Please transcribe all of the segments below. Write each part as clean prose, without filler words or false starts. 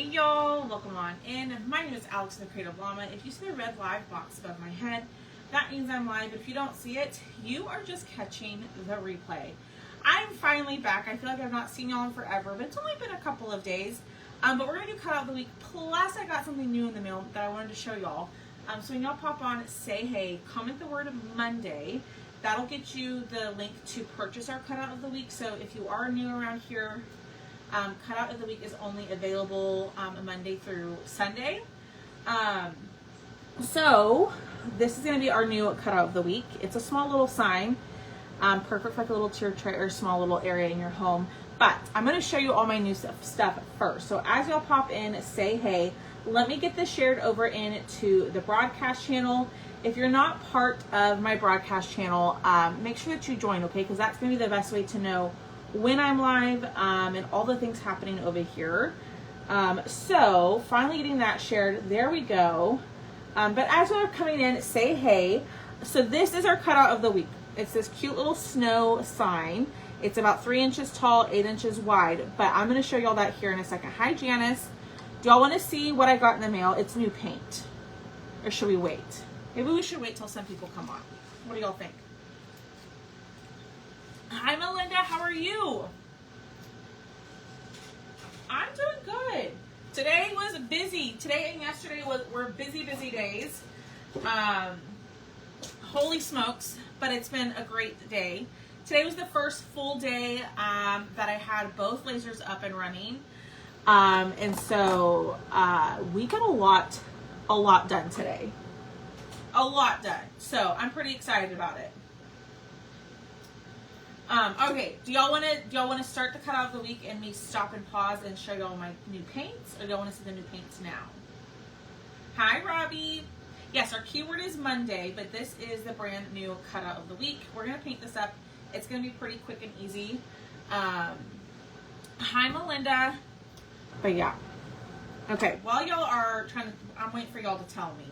Hey y'all, welcome on in. My name is Alex the Creative Llama. If you see the red live box above my head, that means I'm live. If you don't see it, you are just catching the replay. I'm finally back. I feel like I've not seen y'all in forever, but it's only been a couple of days. But we're going to do Cutout of the Week. Plus, I got something new in the mail that I wanted to show y'all. So when y'all pop on, say hey, comment the word Monday. That'll get you the link to purchase our Cutout of the Week. So if you are new around here, Cutout of the Week is only available Monday through Sunday. So this is going to be our new Cutout of the Week. It's a small little sign, perfect for like a little tier tray or small little area in your home. But I'm going to show you all my new stuff first. So as y'all pop in, say hey. Let me get this shared over into the broadcast channel. If you're not part of my broadcast channel, make sure that you join, okay? Because that's going to be the best way to know when I'm live and all the things happening over here. So finally getting that shared. There we go. But as you're coming in, say hey. So this is our Cutout of the Week. It's this cute little snow sign. It's about 3 inches tall, 8 inches wide. But I'm going to show y'all that here in a second. Hi, Janice. Do y'all want to see what I got in the mail? It's new paint. Or should we wait? Maybe we should wait till some people come on. What do y'all think? Hi, Melinda. How are you? I'm doing good. Today was busy. Today and yesterday were busy days. Holy smokes, but it's been a great day. Today was the first full day that I had both lasers up and running. And so we got a lot done today. A lot done. So I'm pretty excited about it. Okay, do y'all want to start the Cutout of the Week and me stop and pause and show y'all my new paints, or do y'all want to see the new paints now? Hi, Robbie. Yes, our keyword is Monday, but this is the brand new Cutout of the Week. We're gonna paint this up. It's gonna be pretty quick and easy. Hi, Melinda. But yeah. Okay, while y'all are I'm waiting for y'all to tell me.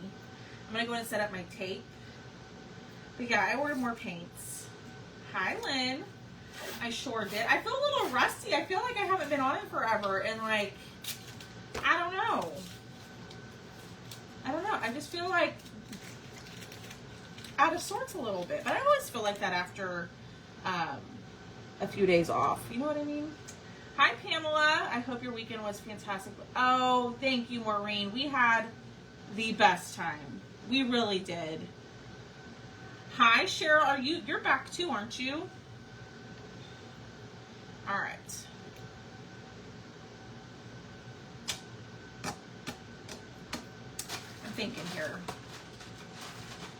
I'm gonna go ahead and set up my tape. But yeah, I ordered more paints. Hi, Lynn. I sure did. I feel a little rusty. I feel like I haven't been on it forever. And like, I don't know. I just feel like out of sorts a little bit. But I always feel like that after a few days off. You know what I mean? Hi, Pamela. I hope your weekend was fantastic. Oh, thank you, Maureen. We had the best time. We really did. Hi, Cheryl. You're back too, aren't you? All right. I'm thinking here.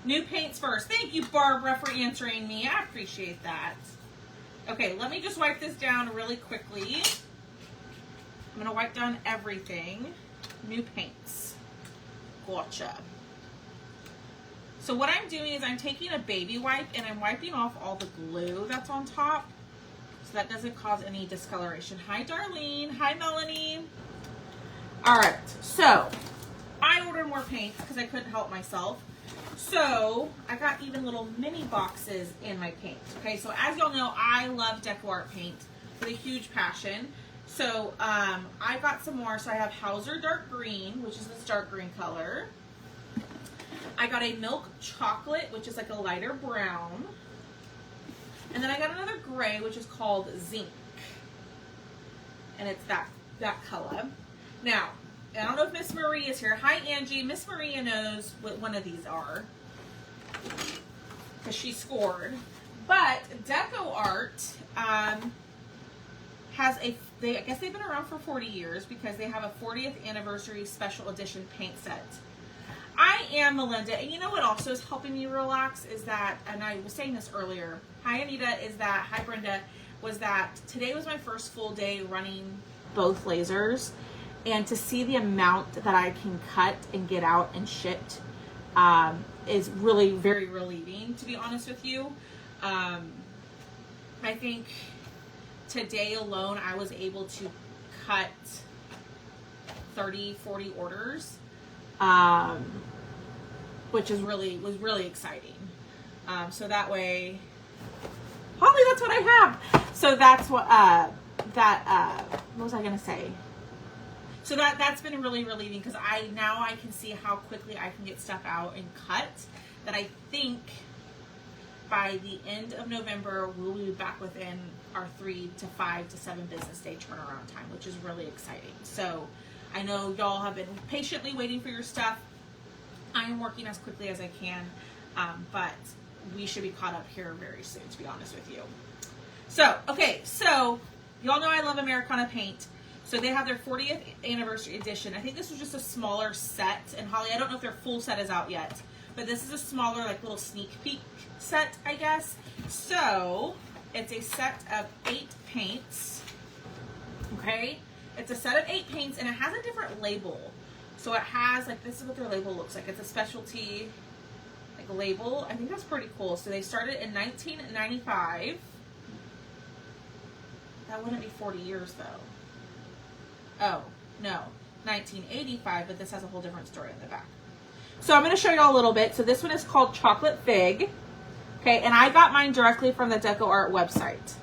New paints first. Thank you, Barbara, for answering me. I appreciate that. Okay, let me just wipe this down really quickly. I'm gonna wipe down everything. New paints. Gotcha. So what I'm doing is I'm taking a baby wipe and I'm wiping off all the glue that's on top so that doesn't cause any discoloration. Hi, Darlene. Hi, Melanie. All right, so I ordered more paint because I couldn't help myself. So I got even little mini boxes in my paint. Okay, so as y'all know, I love deco art paint with a huge passion. So I got some more. So I have Hauser Dark Green, which is this dark green color. I got a Milk Chocolate, which is like a lighter brown. And then I got another gray, which is called Zinc. And it's that color. Now, I don't know if Miss Marie is here. Hi, Angie. Miss Maria knows what one of these are because she scored. But Deco Art has I guess they've been around for 40 years because they have a 40th anniversary special edition paint set. I am Melinda, and you know what also is helping me relax is that, and I was saying this earlier, hi Anita, hi Brenda, was that today was my first full day running both lasers, and to see the amount that I can cut and get out and shipped is really very relieving, to be honest with you. I think today alone I was able to cut 30-40 orders. Which was really exciting. So that way, Holly, that's what I have. So that's what what was I gonna say? So that's been really relieving, because now I can see how quickly I can get stuff out and cut, that I think by the end of November, we'll be back within our 3 to 5 to 7 business day turnaround time, which is really exciting. So I know y'all have been patiently waiting for your stuff. I am working as quickly as I can, but we should be caught up here very soon, to be honest with you. So, okay, so y'all know I love Americana paint. So they have their 40th anniversary edition. I think this was just a smaller set. And Holly, I don't know if their full set is out yet, but this is a smaller, like, little sneak peek set, I guess. So it's a set of 8 paints. Okay, it's a set of 8 paints, and it has a different label. So it has, like, this is what their label looks like. It's a specialty, like, label. I think that's pretty cool. So they started in 1995. That wouldn't be 40 years though. Oh, no, 1985, but this has a whole different story in the back. So I'm going to show you all a little bit. So this one is called Chocolate Fig. Okay, and I got mine directly from the Deco Art website.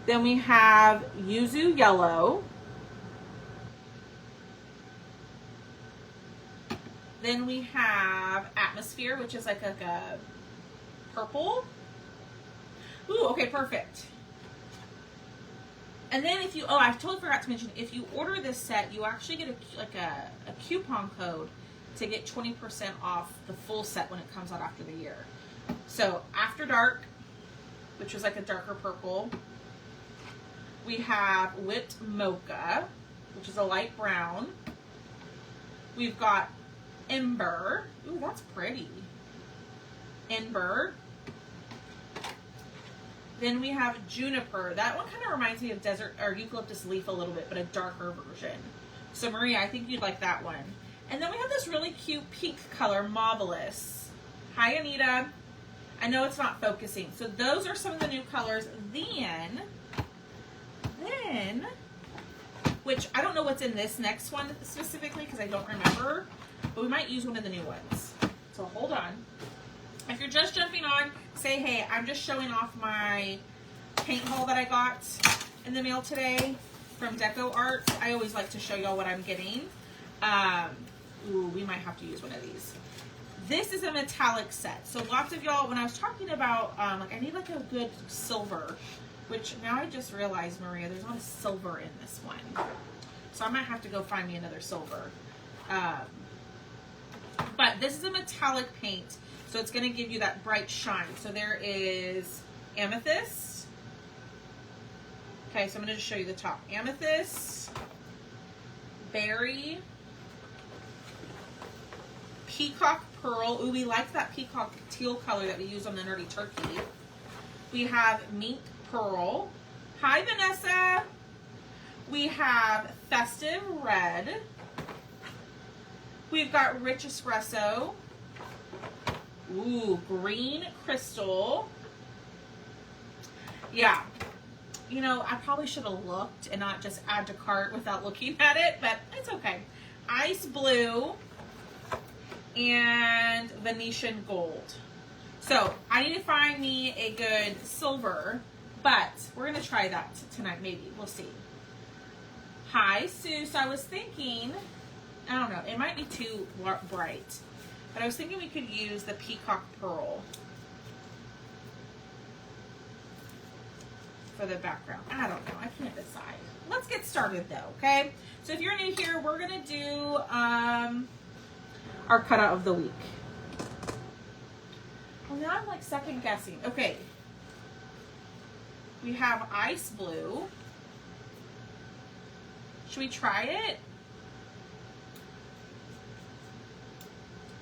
Then we have Yuzu Yellow. Then we have Atmosphere, which is like a purple. Ooh, okay, perfect. And then if you, oh, I totally forgot to mention, if you order this set, you actually get a coupon code to get 20% off the full set when it comes out after the year. So After Dark, which was like a darker purple. We have Whipped Mocha, which is a light brown. We've got Ember. Ooh, that's pretty. Ember. Then we have Juniper. That one kind of reminds me of Desert or Eucalyptus Leaf a little bit, but a darker version. So Maria, I think you'd like that one. And then we have this really cute pink color, Marvelous. Hi, Anita. I know it's not focusing. So those are some of the new colors. Then, which I don't know what's in this next one specifically because I don't remember, but we might use one of the new ones. So hold on. If you're just jumping on, say, hey, I'm just showing off my paint haul that I got in the mail today from Deco Art. I always like to show y'all what I'm getting. Ooh, we might have to use one of these. This is a metallic set. So lots of y'all, when I was talking about, like, I need like a good silver, which now I just realized, Maria, there's not a silver in this one. So I might have to go find me another silver. But this is a metallic paint. So it's going to give you that bright shine. So there is Amethyst. Okay, so I'm going to just show you the top. Amethyst, Berry, Peacock Pearl. Ooh, we like that peacock teal color that we use on the Nerdy Turkey. We have Mink Pearl. Hi, Vanessa. We have Festive Red. We've got Rich Espresso. Ooh, Green Crystal. Yeah. You know, I probably should have looked and not just add to cart without looking at it, but it's okay. Ice Blue and Venetian Gold. So I need to find me a good silver, but we're going to try that tonight maybe. We'll see. Hi, Sue. So I was thinking, I don't know, it might be too bright. But I was thinking we could use the Peacock Pearl for the background. I don't know. I can't decide. Let's get started though, okay? So if you're new here, we're going to do our cutout of the week. Well, now I'm like second guessing. Okay. We have Ice Blue. Should we try it?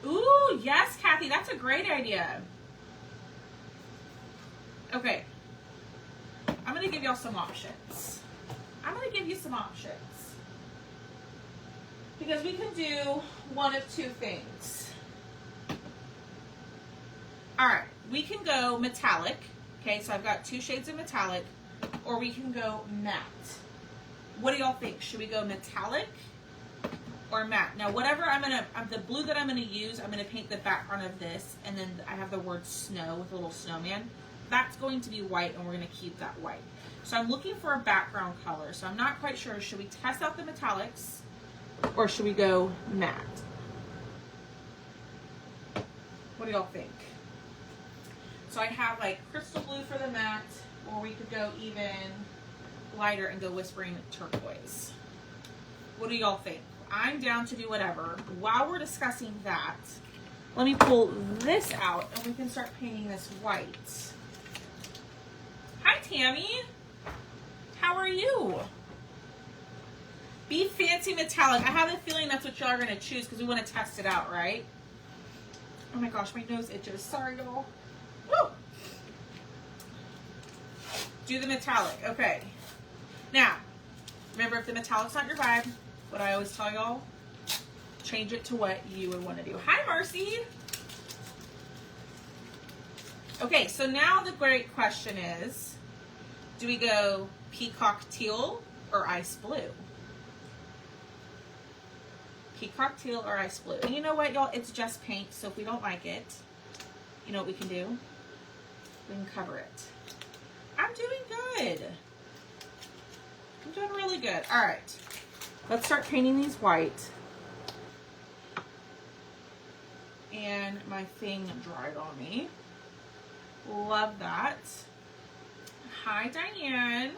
Ooh, yes, Kathy, that's a great idea. Okay. I'm going to give y'all some options. I'm going to give you some options. Because we can do one of two things. All right, we can go metallic. Okay, so I've got 2 shades of metallic. Or we can go matte. What do y'all think? Should we go metallic or matte? Now, whatever the blue that I'm gonna use, I'm gonna paint the background of this, and then I have the word snow with a little snowman. That's going to be white, and we're gonna keep that white. So I'm looking for a background color. So I'm not quite sure. Should we test out the metallics Or should we go matte? What do y'all think? So I have like crystal blue for the matte, or we could go even lighter and go whispering turquoise. What do y'all think? I'm down to do whatever. While we're discussing that, let me pull this out and we can start painting this white. Hi, Tammy. How are you? Be fancy metallic. I have a feeling that's what y'all are going to choose because we want to test it out, right? Oh my gosh, my nose itches. Sorry, y'all. Woo! Do the metallic. Okay. Now, remember, if the metallic's not your vibe, what I always tell y'all, change it to what you would want to do. Hi, Marcy. Okay, so now the great question is, do we go peacock teal or ice blue? Peacock teal or ice blue. And you know what, y'all? It's just paint, so if we don't like it, you know what we can do? We can cover it. I'm doing good. I'm doing really good. All right. Let's start painting these white. And my thing dried on me. Love that. Hi, Diane.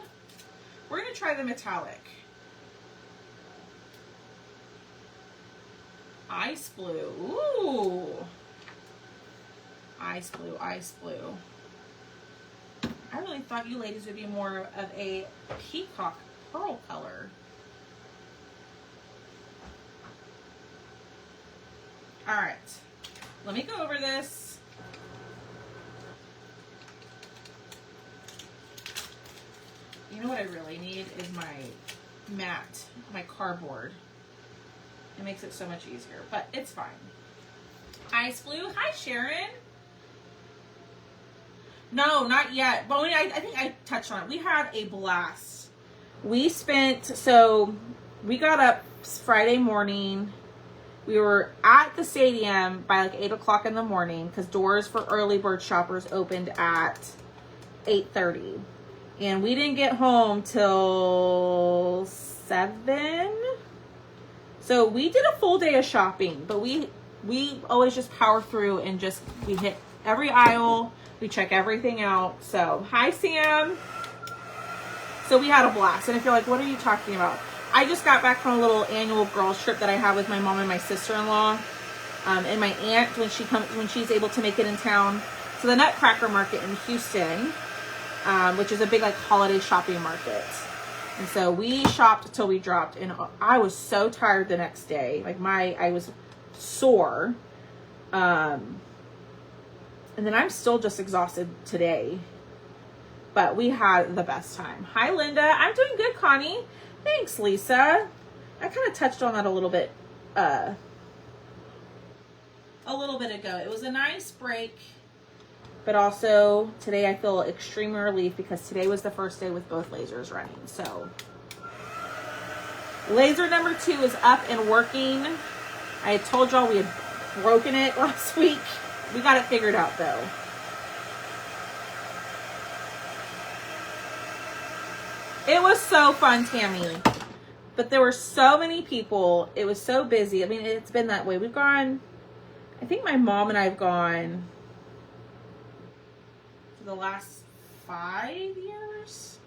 We're going to try the metallic. Ice blue. Ooh. Ice blue, ice blue. I really thought you ladies would be more of a peacock pearl color. All right. Let me go over this. You know what I really need is my mat, my cardboard. It makes it so much easier, but it's fine. Ice blue. Hi, Sharon. No, not yet. But I think I touched on it. We had a blast. We got up Friday morning. We were at the stadium by like 8 o'clock in the morning because doors for early bird shoppers opened at 8:30. And we didn't get home till 7. So we did a full day of shopping, but we always just power through and we hit every aisle. We check everything out. So, hi, Sam. So we had a blast. And if you're like, what are you talking about? I just got back from a little annual girls trip that I have with my mom and my sister-in-law, and my aunt when she's able to make it in town. So the Nutcracker Market in Houston, which is a big like holiday shopping market. And so we shopped till we dropped, and I was so tired the next day. Like I was sore. And then I'm still just exhausted today. But we had the best time. Hi, Linda. I'm doing good, Connie. Thanks, Lisa. I kind of touched on that a little bit ago. It was a nice break. But also, today I feel extremely relieved because today was the first day with both lasers running. So, laser number 2 is up and working. I had told y'all we had broken it last week. We got it figured out, though. It was so fun, Tammy. But there were so many people. It was so busy. I mean, it's been that way. We've gone, I think my mom and I have gone for the last 5 years.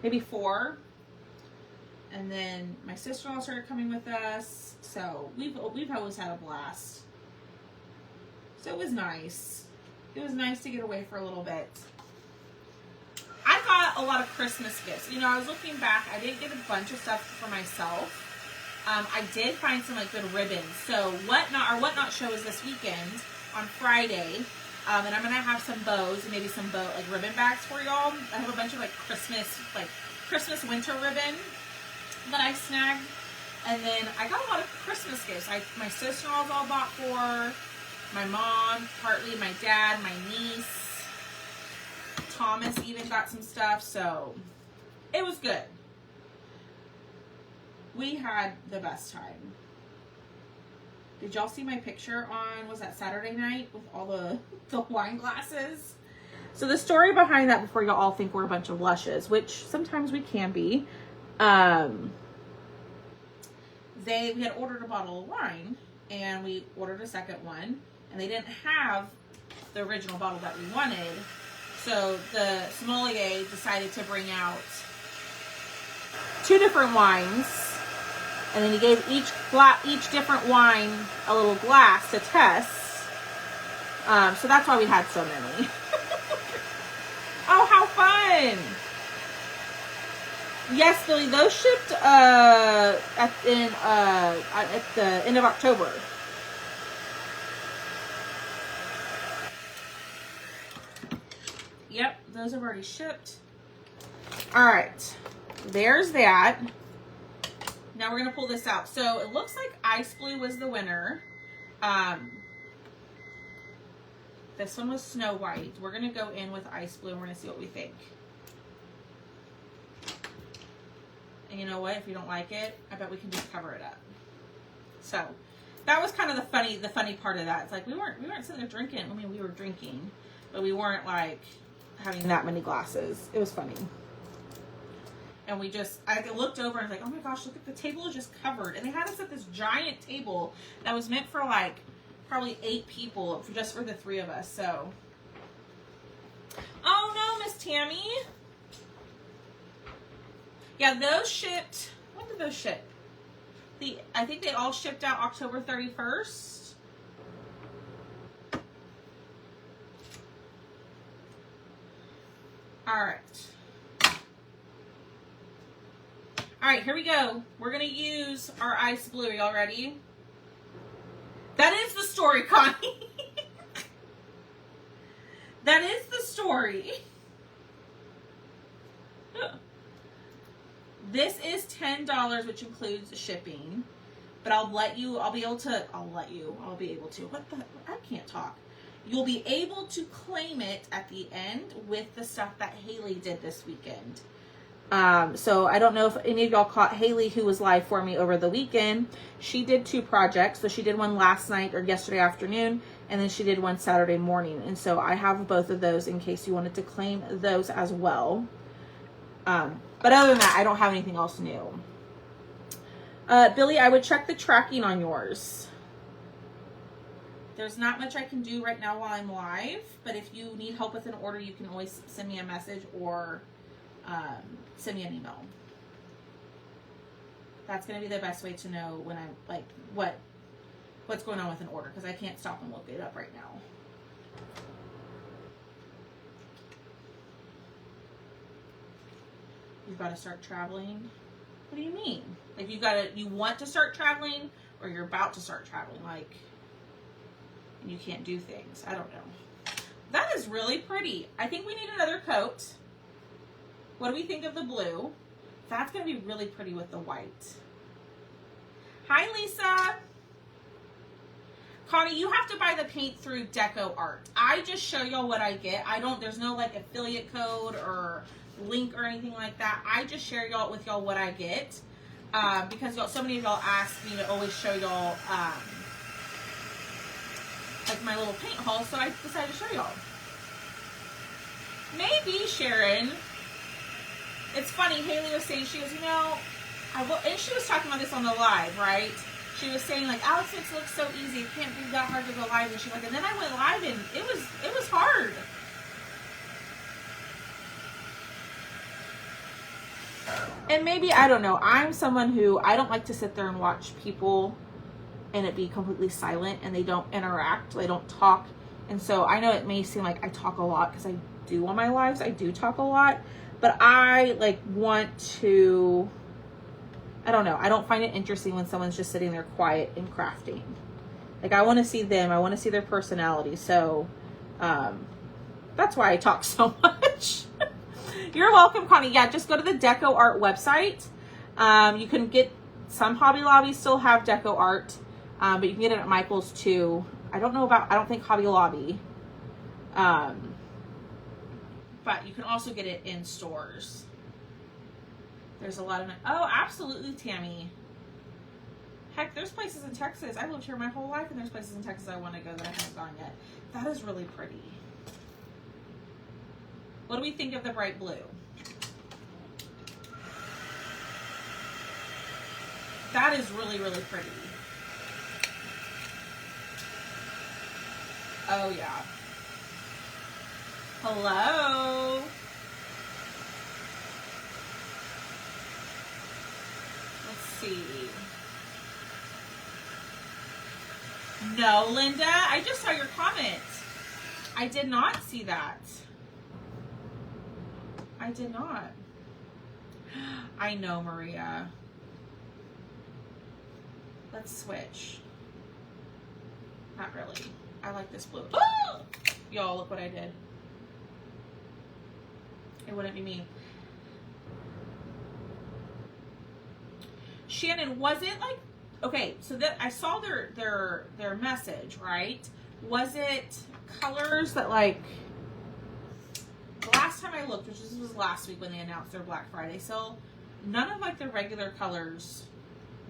Maybe 4. And then my sister-in-law started coming with us. So we've always had a blast. So it was nice. It was nice to get away for a little bit. I got a lot of Christmas gifts. You know, I was looking back. I didn't get a bunch of stuff for myself. I did find some like good ribbons. So What Not show is this weekend on Friday. And I'm going to have some bows and maybe some ribbon bags for y'all. I have a bunch of Christmas winter ribbon that I snagged. And then I got a lot of Christmas gifts. My sister-in-law's all bought for. My mom, partly my dad, my niece. Thomas even got some stuff, so it was good. We had the best time. Did y'all see my picture on, was that Saturday night with all the wine glasses? So the story behind that, before y'all all think we're a bunch of lushes, which sometimes we can be, we had ordered a bottle of wine, and we ordered a second one, and they didn't have the original bottle that we wanted. So the sommelier decided to bring out 2 different wines, and then he gave each different wine a little glass to test. So that's why we had so many. Oh, how fun! Yes, Billy, those shipped at the end of October. Yep, those have already shipped. All right, there's that. Now we're gonna pull this out. So it looks like Ice Blue was the winner. This one was Snow White. We're gonna go in with Ice Blue and we're gonna see what we think. And you know what? If you don't like it, I bet we can just cover it up. So that was kind of the funny part of that. It's like we weren't sitting there drinking. I mean, we were drinking, but we weren't like having that many glasses. It was funny. And I looked over and I was like, oh my gosh, look at the table is just covered. And they had us at this giant table that was meant for like probably 8 people, just for the 3 of us. So, oh no, Miss Tammy. Yeah, those shipped. When did those ship? I think they all shipped out October 31st. All right. All right, here we go. We're going to use our Ice Blue. Y'all ready? That is the story, Connie. That is the story. This is $10, which includes shipping. But I'll be able to, what the, I can't talk. You'll be able to claim it at the end with the stuff that Haley did this weekend. So I don't know if any of y'all caught Haley, who was live for me over the weekend. She did 2 projects. So she did one last night or yesterday afternoon, and then she did one Saturday morning. And so I have both of those in case you wanted to claim those as well. But other than that, I don't have anything else new. Billy, I would check the tracking on yours. There's not much I can do right now while I'm live, but if you need help with an order, you can always send me a message or send me an email. That's going to be the best way to know when I'm like what's going on with an order, because I can't stop and look it up right now. You've got to start traveling. What do you mean? Like you want to start traveling, or you're about to start traveling, like, and you can't do things. I don't know. That is really pretty. I think we need another coat. What do we think of the blue? That's going to be really pretty with the white. Hi, Lisa. Connie, you have to buy the paint through Deco Art. I just show y'all what I get. There's no like affiliate code or link or anything like that. I just share with y'all what I get. Because so many of y'all ask me to always show y'all like my little paint haul, so I decided to show y'all. Maybe, Sharon. It's funny, Haley was saying, she goes, you know, and she was talking about this on the live, right? She was saying, like, Alex makes it look so easy. It can't be that hard to go live. And she's like, and then I went live, and it was hard. And maybe, I don't know, I'm someone who, I don't like to sit there and watch people and it be completely silent and they don't interact, they don't talk. And so I know it may seem like I talk a lot, because I do on my lives, I do talk a lot, but I like want to, I don't know, I don't find it interesting when someone's just sitting there quiet and crafting. Like, I want to see them, I want to see their personality. So that's why I talk so much. You're welcome, Connie. Yeah, just go to the Deco Art website. You can get, some Hobby Lobbies still have Deco Art, but you can get it at Michael's too. I don't think Hobby Lobby. But you can also get it in stores. There's a lot of, oh, absolutely, Tammy. Heck, there's places in Texas. I lived here my whole life, and there's places in Texas I want to go that I haven't gone yet. That is really pretty. What do we think of the bright blue? That is really, really pretty. Oh, yeah. Hello. Let's see. No, Linda, I just saw your comment. I did not see that. I did not. I know, Maria. Let's switch. Not really. I like this blue. Oh! Y'all, look what I did. It wouldn't be me. Shannon, was it like, okay, so that I saw their message, right? Was it colors that, like, the last time I looked, which was last week when they announced their Black Friday sale, none of like the regular colors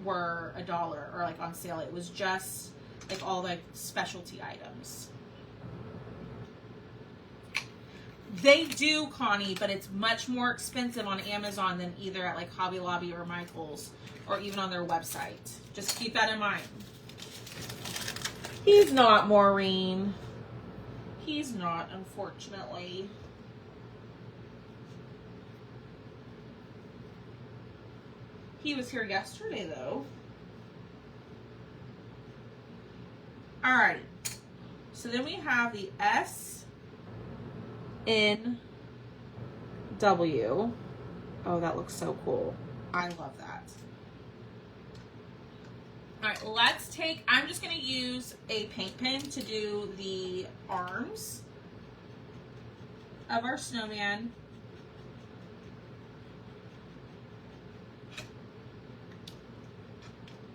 were $1 or like on sale. It was just like all like specialty items. They do, Connie, but it's much more expensive on Amazon than either at like Hobby Lobby or Michael's or even on their website. Just keep that in mind. He's not, Maureen. He's not, unfortunately. He was here yesterday, though. Alright. So then we have the SNW. Oh, that looks so cool. I love that. Alright, let's take, I'm just going to use a paint pen to do the arms of our snowman.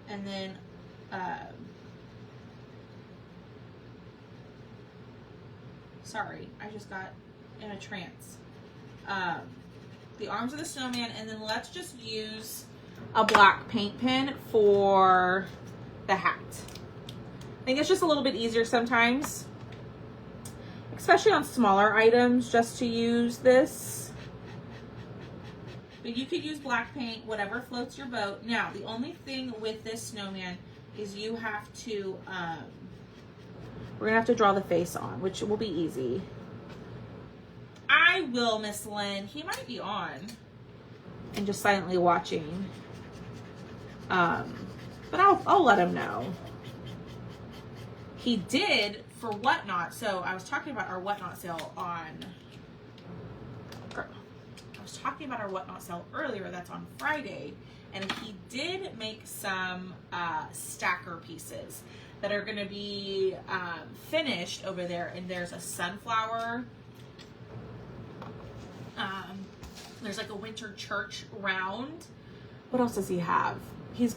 And then, sorry, I just got in a trance. The arms of the snowman, and then let's just use a black paint pen for the hat. I think it's just a little bit easier sometimes, especially on smaller items, just to use this. But you could use black paint, whatever floats your boat. Now, the only thing with this snowman is you have to, we're gonna have to draw the face on, which will be easy. I will, Miss Lynn. He might be on and just silently watching. But I'll let him know. He did for Whatnot. So I was talking about our Whatnot sale earlier. That's on Friday, and he did make some stacker pieces that are going to be finished over there. And there's a sunflower. There's like a winter church round. What else does he have? He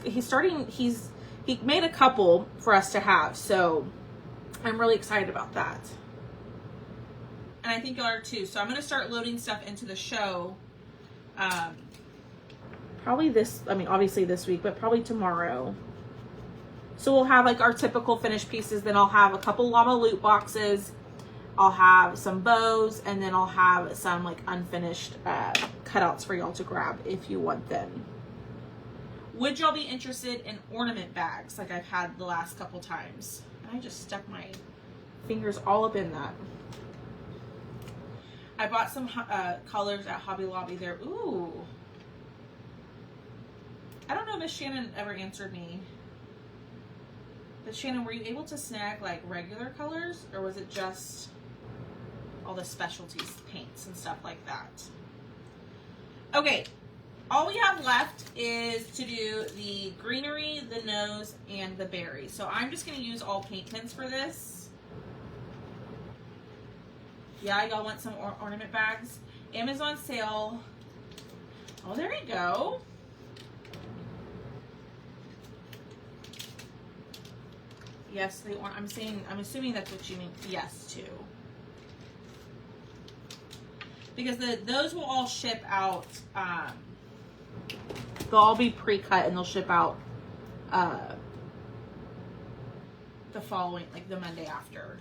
made a couple for us to have, so I'm really excited about that. And I think y'all are too. So I'm going to start loading stuff into the show. Probably obviously this week, but probably tomorrow. So we'll have like our typical finished pieces. Then I'll have a couple llama loot boxes. I'll have some bows, and then I'll have some like unfinished cutouts for y'all to grab if you want them. Would y'all be interested in ornament bags like I've had the last couple times? And I just stuck my fingers all up in that. I bought some colors at Hobby Lobby there. Ooh. I don't know if Miss Shannon ever answered me. But Shannon, were you able to snag like regular colors, or was it just all the specialties, paints and stuff like that? Okay. All we have left is to do the greenery, the nose, and the berry. So I'm just going to use all paint pens for this. Yeah, y'all want some ornament bags? Amazon sale. Oh, there you go. Yes, I'm assuming that's what you mean. Yes, too. Because those will all ship out. They'll all be pre-cut and they'll ship out the following, like the Monday after.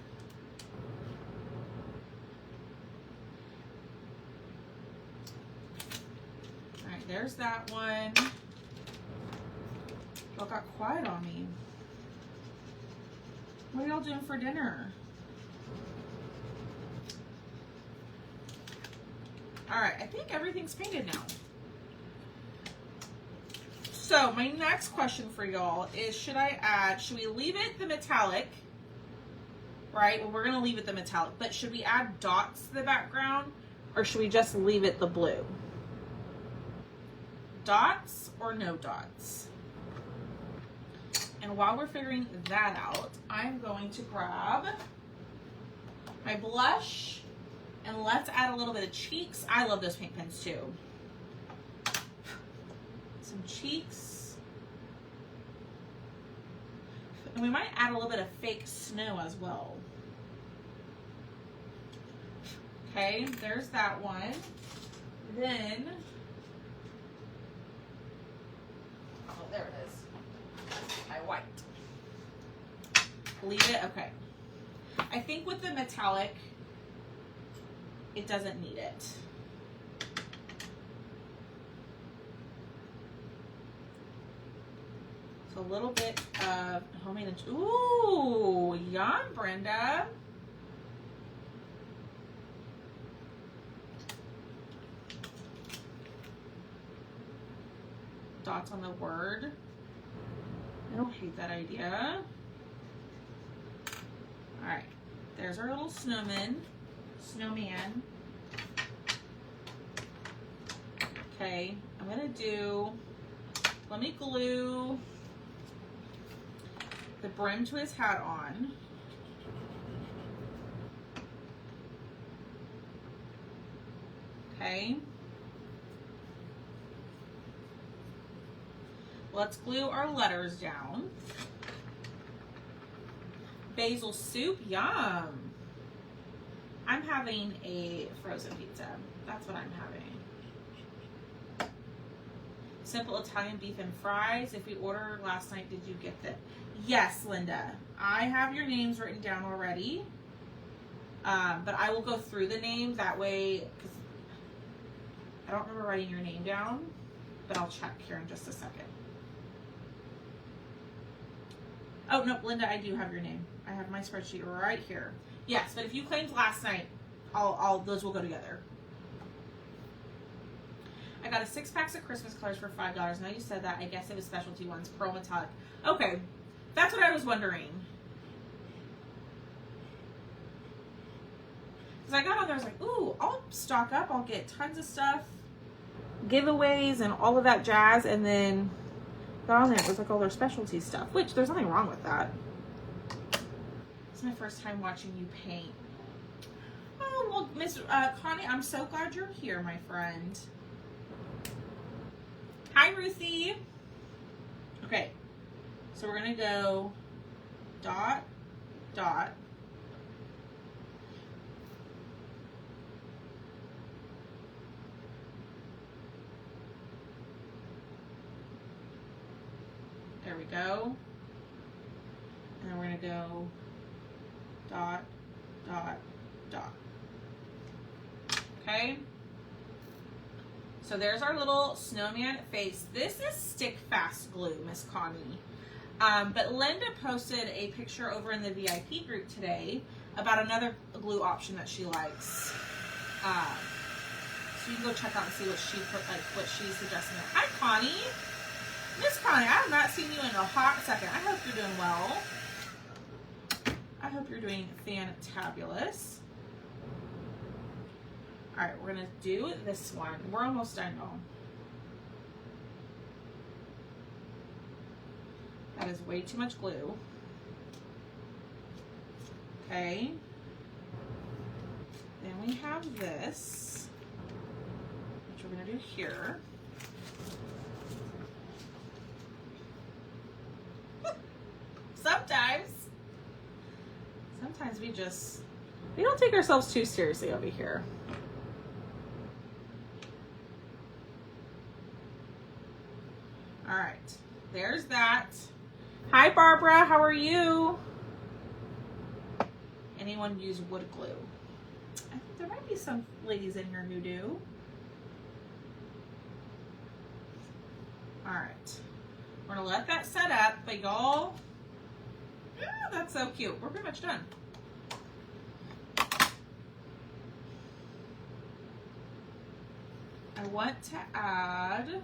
All right, there's that one. Y'all got quiet on me. What are y'all doing for dinner? All right, I think everything's painted now. So my next question for y'all is, should we leave it the metallic, right? Well, we're gonna leave it the metallic, but should we add dots to the background or should we just leave it the blue? Dots or no dots? And while we're figuring that out, I'm going to grab my blush and let's add a little bit of cheeks. I love those paint pens too. Some cheeks. And we might add a little bit of fake snow as well. Okay, there's that one. Then, oh, there it is. My white. Leave it, okay. I think with the metallic, it doesn't need it. A little bit of homemade, ooh, yum, Brenda. Dots on the word. I don't hate that idea. All right, there's our little snowman. Okay, I'm gonna do, let me glue the brim to his hat on. Okay. Let's glue our letters down. Basil soup, yum. I'm having a frozen pizza. That's what I'm having. Simple Italian beef and fries. If we ordered last night, did you get that? Yes, Linda. I have your names written down already. But I will go through the names that way, because I don't remember writing your name down, but I'll check here in just a second. Oh, no, Linda, I do have your name. I have my spreadsheet right here. Yes, but if you claimed last night, those will go together. I got a 6-pack of Christmas colors for $5. Now you said that. I guess it was specialty ones. Pearl metallic. Okay, that's what I was wondering. Because I got on there, I was like, ooh, I'll stock up. I'll get tons of stuff, giveaways, and all of that jazz. And then got on there, it was like all their specialty stuff, which there's nothing wrong with that. It's my first time watching you paint. Oh, well, Miss Connie, I'm so glad you're here, my friend. Hi, Ruthie. Okay, so we're gonna go dot, dot. There we go. And then we're gonna go dot, dot, dot. Okay. So there's our little snowman face. This is stick fast glue, Miss Connie. But Linda posted a picture over in the VIP group today about another glue option that she likes. So you can go check out and see what she's suggesting. Hi, Connie. Miss Connie, I have not seen you in a hot second. I hope you're doing well. I hope you're doing fantabulous. All right, we're gonna do this one. We're almost done, y'all. That is way too much glue. Okay. Then we have this, which we're gonna do here. Sometimes we don't take ourselves too seriously over here. All right, there's that. Hi, Barbara, how are you? Anyone use wood glue? I think there might be some ladies in here who do. All right, We're gonna let that set up, but y'all, yeah, that's so cute. We're pretty much done. I want to add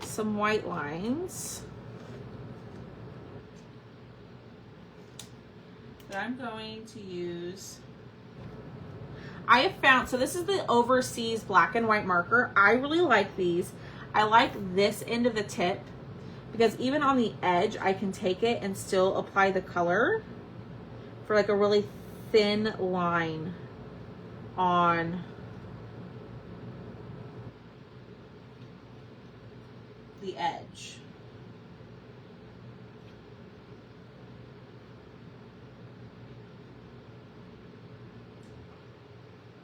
some white lines that I'm going to use. I have found, so this is the Overseas black and white marker. I really like these. I like this end of the tip because even on the edge, I can take it and still apply the color for like a really thin line on the edge.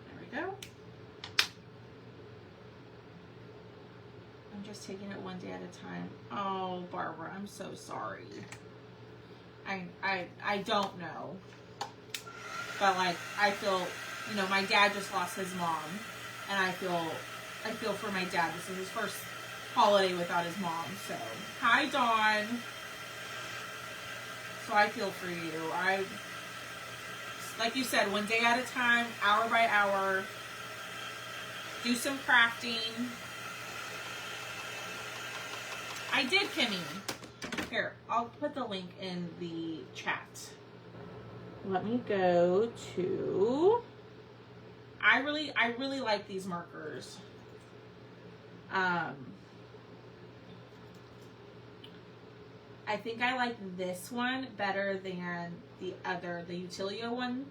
There we go. I'm just taking it one day at a time. Oh, Barbara, I'm so sorry. I don't know. But like, I feel, you know, my dad just lost his mom, and I feel for my dad. This is his first holiday without his mom. So, hi Dawn. So I feel for you. Like you said, one day at a time, hour by hour. Do some crafting. I did, Kimmy. Here, I'll put the link in the chat. Let me go to, I really like these markers. I think I like this one better than the Utilio one.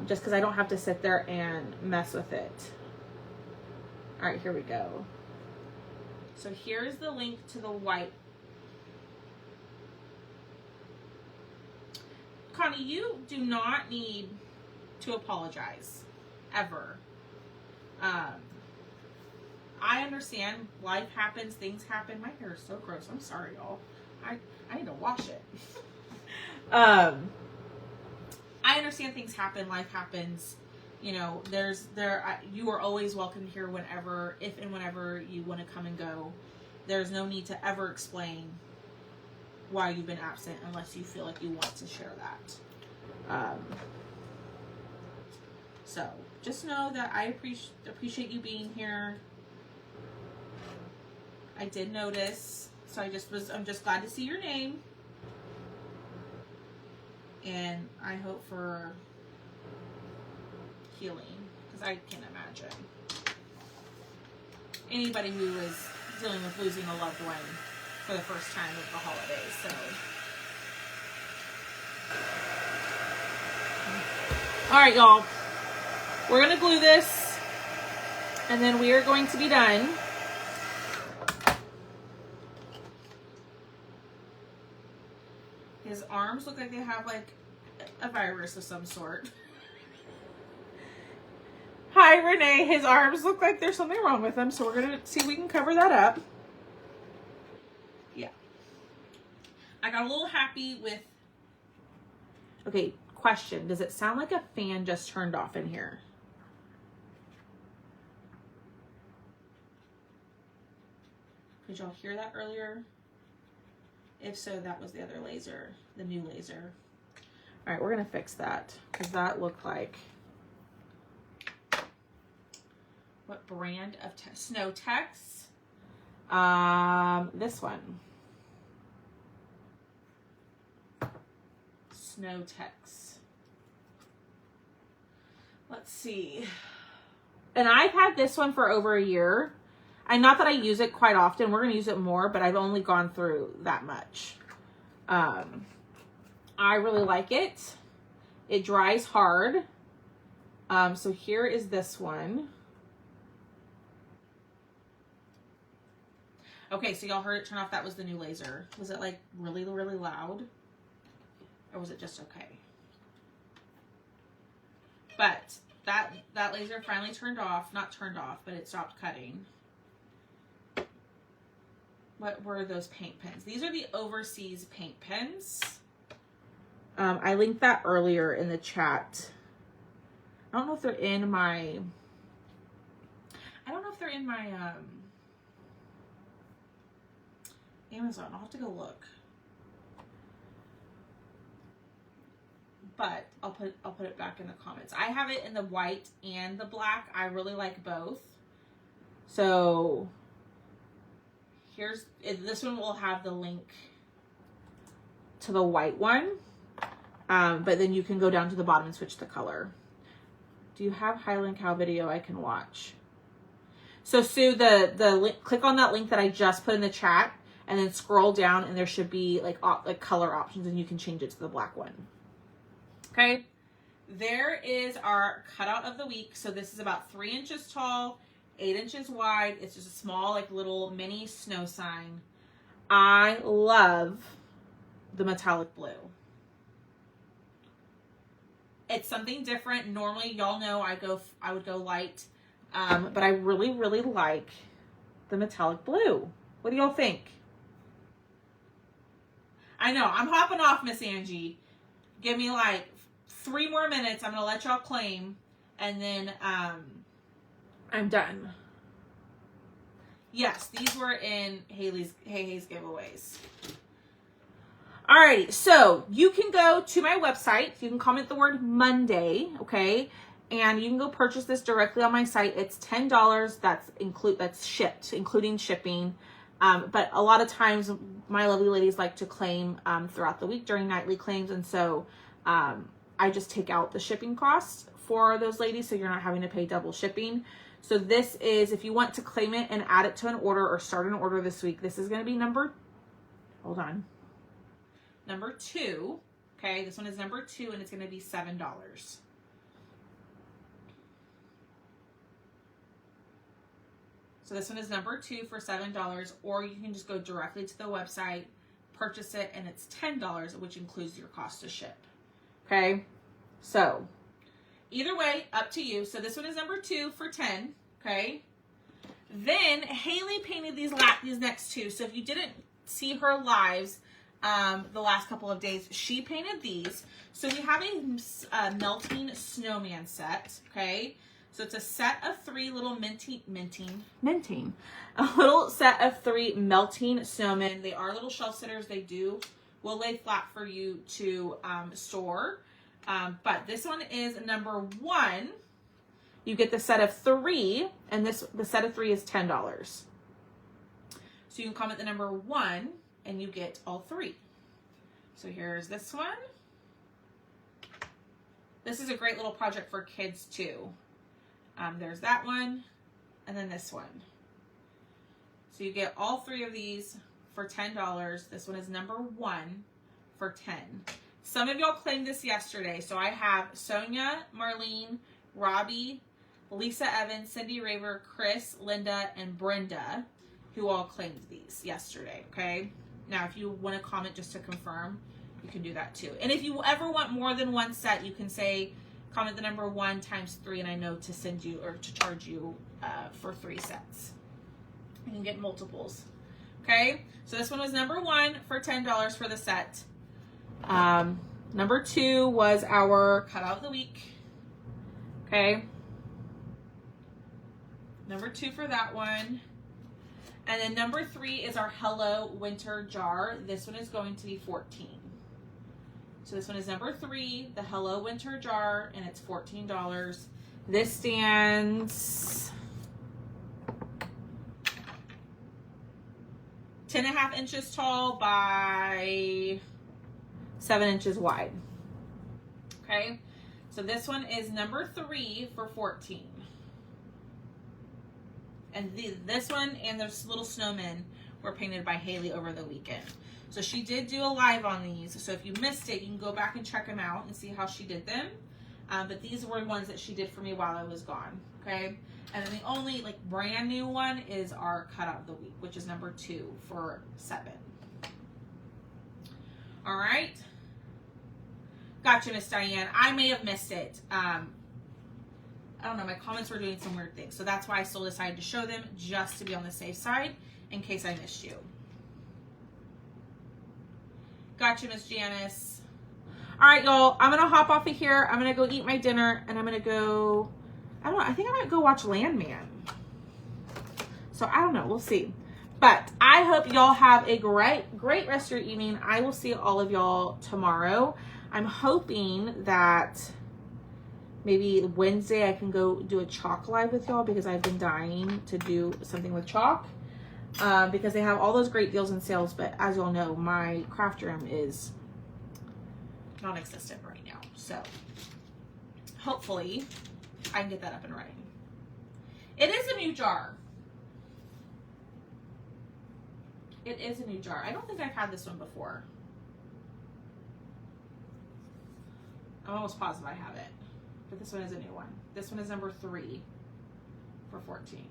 Just because I don't have to sit there and mess with it. All right, here we go. So here's the link to the white. Connie, you do not need to apologize, ever. I understand life happens, things happen. My hair is so gross. I'm sorry, y'all. I need to wash it. I understand things happen, life happens. You know, you are always welcome here whenever, if and whenever you want to come and go. There's no need to ever explain why you've been absent unless you feel like you want to share that. So just know that I appreciate you being here. I did notice, so I'm just glad to see your name. And I hope for healing, because I can't imagine anybody who is dealing with losing a loved one for the first time of the holidays. So, all right, y'all, we're gonna glue this, and then we are going to be done. His arms look like they have like a virus of some sort. Hi, Renee. His arms look like there's something wrong with them, so we're gonna see if we can cover that up. Yeah. I got a little happy with... Okay, question. Does it sound like a fan just turned off in here? Did y'all hear that earlier? If so, that was the other laser, the new laser. All right, we're gonna fix that because that looked like... What brand of Snow Tex? This one. Snow Tex. Let's see. And I've had this one for over a year. And not that I use it quite often. We're going to use it more, but I've only gone through that much. I really like it. It dries hard. So here is this one. Okay, so y'all heard it turn off. That was the new laser. Was it like really, really loud? Or was it just okay? But that laser finally turned off. Not turned off, but it stopped cutting. What were those paint pens? These are the Overseas paint pens. I linked that earlier in the chat. I don't know if they're in my... Amazon. I'll have to go look. But I'll put it back in the comments. I have it in the white and the black. I really like both. So this one will have the link to the white one. But then you can go down to the bottom and switch the color. Do you have Highland Cow video I can watch? So Sue, the link, click on that link that I just put in the chat and then scroll down and there should be like color options and you can change it to the black one. Okay, there is our cutout of the week. So this is about 3 inches tall, 8 inches wide. It's just a small, like little mini snow sign. I love the metallic blue. It's something different. Normally, y'all know I would go light, but I really, really like the metallic blue. What do y'all think? I know, I'm hopping off, Miss Angie. Give me like 3 more minutes. I'm going to let y'all claim. And then I'm done. Yes, these were in Hay's giveaways. Alrighty, so you can go to my website. You can comment the word Monday, okay? And you can go purchase this directly on my site. It's $10. That's shipped, including shipping. But a lot of times my lovely ladies like to claim throughout the week during nightly claims. And so I just take out the shipping costs for those ladies so you're not having to pay double shipping. So this is, if you want to claim it and add it to an order or start an order this week, this is going to be number 2. Okay, this one is number 2 and it's going to be $7. So this one is number 2 for $7, or you can just go directly to the website, purchase it, and it's $10, which includes your cost to ship. Okay, so either way, up to you. So this one is number 2 for $10. Okay, then Haley painted these next 2. So if you didn't see her lives the last couple of days, she painted these. So we have a melting snowman set. Okay. So it's a set of 3 little a little set of 3 melting snowmen. They are little shelf sitters. Will lay flat for you to store. But this one is number 1. You get the set of 3, and the set of 3 is $10. So you can comment the number 1, and you get all 3. So here's this one. This is a great little project for kids too. There's that one, and then this one. So you get all 3 of these for $10. This one is number 1 for $10. Some of y'all claimed this yesterday. So I have Sonia, Marlene, Robbie, Lisa Evans, Cindy Raver, Chris, Linda, and Brenda, who all claimed these yesterday, okay? Now, if you want to comment just to confirm, you can do that too. And if you ever want more than one set, you can say, comment the number 1 times 3, and I know to send you or to charge you for 3 sets. You can get multiples. Okay, so this one was number 1 for $10 for the set. Number 2 was our cutout of the week. Okay, number 2 for that one. And then number 3 is our Hello Winter Jar. This one is going to be 14. So this one is number 3, the Hello Winter Jar, and it's $14. This stands 10.5 inches tall by 7 inches wide. Okay, so this one is number 3 for $14. And this one and those little snowmen were painted by Haley over the weekend. So she did do a live on these. So if you missed it, you can go back and check them out and see how she did them. But these were ones that she did for me while I was gone. Okay. And then the only like brand new one is our cutout of the week, which is number 2 for $7. All right. Gotcha, Miss Diane. I may have missed it. I don't know. My comments were doing some weird things. So that's why I still decided to show them just to be on the safe side in case I missed you. Gotcha, Miss Janice. All right, y'all. I'm going to hop off of here. I'm going to go eat my dinner, and I'm going to go, I don't know. I think I might go watch Landman. So I don't know. We'll see. But I hope y'all have a great rest of your evening. I will see all of y'all tomorrow. I'm hoping that maybe Wednesday I can go do a chalk live with y'all because I've been dying to do something with chalk. Because they have all those great deals and sales, but as y'all know, my craft room is non-existent right now. So hopefully I can get that up and running. It is a new jar. It is a new jar. I don't think I've had this one before. I'm almost positive I have it. But this one is a new one. This one is number 3 for 14.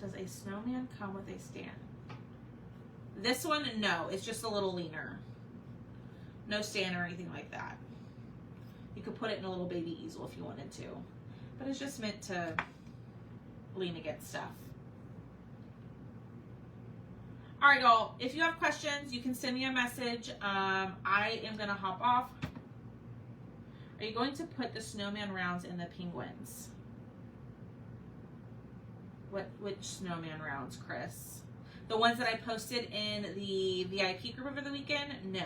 Does a snowman come with a stand? This one, no. It's just a little leaner. No stand or anything like that. You could put it in a little baby easel if you wanted to. But it's just meant to lean against stuff. All right, y'all. If you have questions, you can send me a message. I am going to hop off. Are you going to put the snowman rounds in the penguins? Which snowman rounds, Chris? The ones that I posted in the VIP group over the weekend? No.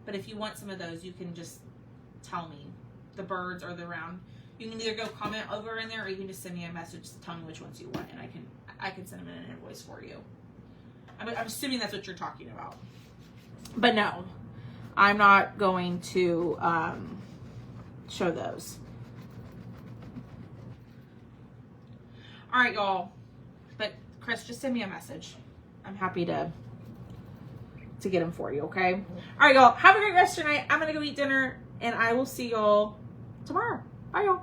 But if you want some of those, you can just tell me. The birds or the round. You can either go comment over in there or you can just send me a message to tell me which ones you want and I can send them in an invoice for you. I'm assuming that's what you're talking about. But no, I'm not going to show those. All right, y'all. But Chris, just send me a message. I'm happy to get them for you, okay? All right, y'all. Have a great rest of your night. I'm going to go eat dinner, and I will see y'all tomorrow. Bye, y'all.